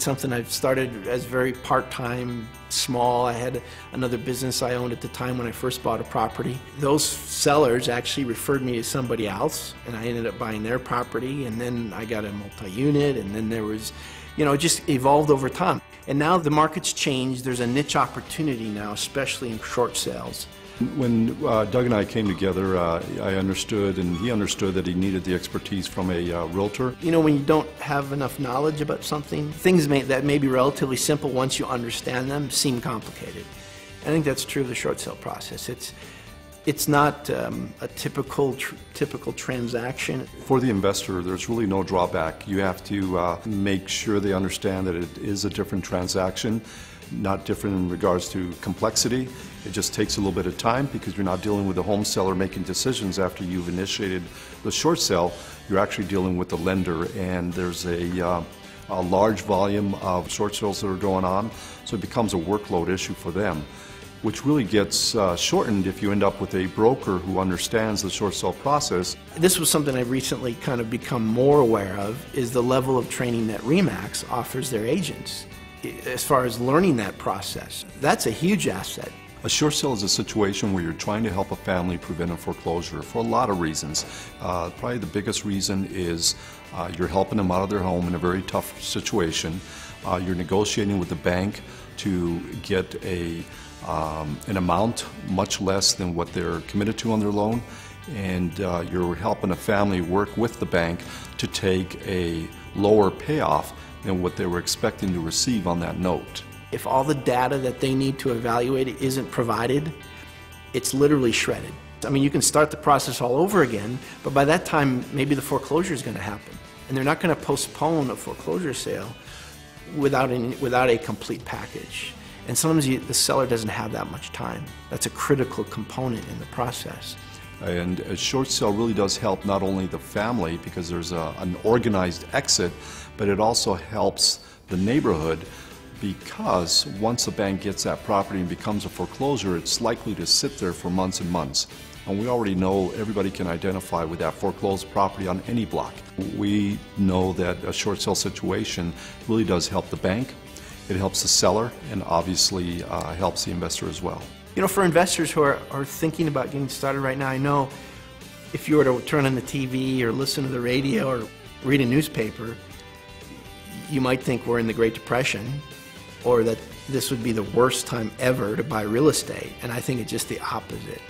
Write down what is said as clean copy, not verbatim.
It's something I've started as very part-time, small. I had another business I owned at the time when I first bought a property. Those sellers actually referred me to somebody else, and I ended up buying their property, and then I got a multi-unit, and then there was, it just evolved over time. And now the market's changed. There's a niche opportunity now, especially in short sales. When Doug and I came together, I understood and he understood that he needed the expertise from a realtor. When you don't have enough knowledge about something, things that may be relatively simple once you understand them seem complicated. I think that's true of the short sale process. It's not a typical transaction. For the investor, there's really no drawback. You have to make sure they understand that it is a different transaction, not different in regards to complexity. It just takes a little bit of time because you're not dealing with the home seller making decisions after you've initiated the short sale. You're actually dealing with the lender, and there's a large volume of short sales that are going on, so it becomes a workload issue for them, which really gets shortened if you end up with a broker who understands the short sale process. This was something I've recently kind of become more aware of, is the level of training that RE/MAX offers their agents as far as learning that process. That's a huge asset. A short sale is a situation where you're trying to help a family prevent a foreclosure for a lot of reasons. Probably the biggest reason is you're helping them out of their home in a very tough situation. You're negotiating with the bank to get an amount much less than what they're committed to on their loan, and you're helping a family work with the bank to take a lower payoff than what they were expecting to receive on that note. If all the data that they need to evaluate it isn't provided, it's literally shredded. I mean, you can start the process all over again, but by that time, maybe the foreclosure is going to happen. And they're not going to postpone a foreclosure sale without a complete package. And sometimes the seller doesn't have that much time. That's a critical component in the process. And a short sale really does help not only the family because there's an organized exit, but it also helps the neighborhood, because once the bank gets that property and becomes a foreclosure, it's likely to sit there for months and months. And we already know everybody can identify with that foreclosed property on any block. We know that a short sale situation really does help the bank, it helps the seller, and obviously helps the investor as well. For investors who are thinking about getting started right now, I know if you were to turn on the TV or listen to the radio or read a newspaper, you might think we're in the Great Depression, or that this would be the worst time ever to buy real estate, and I think it's just the opposite.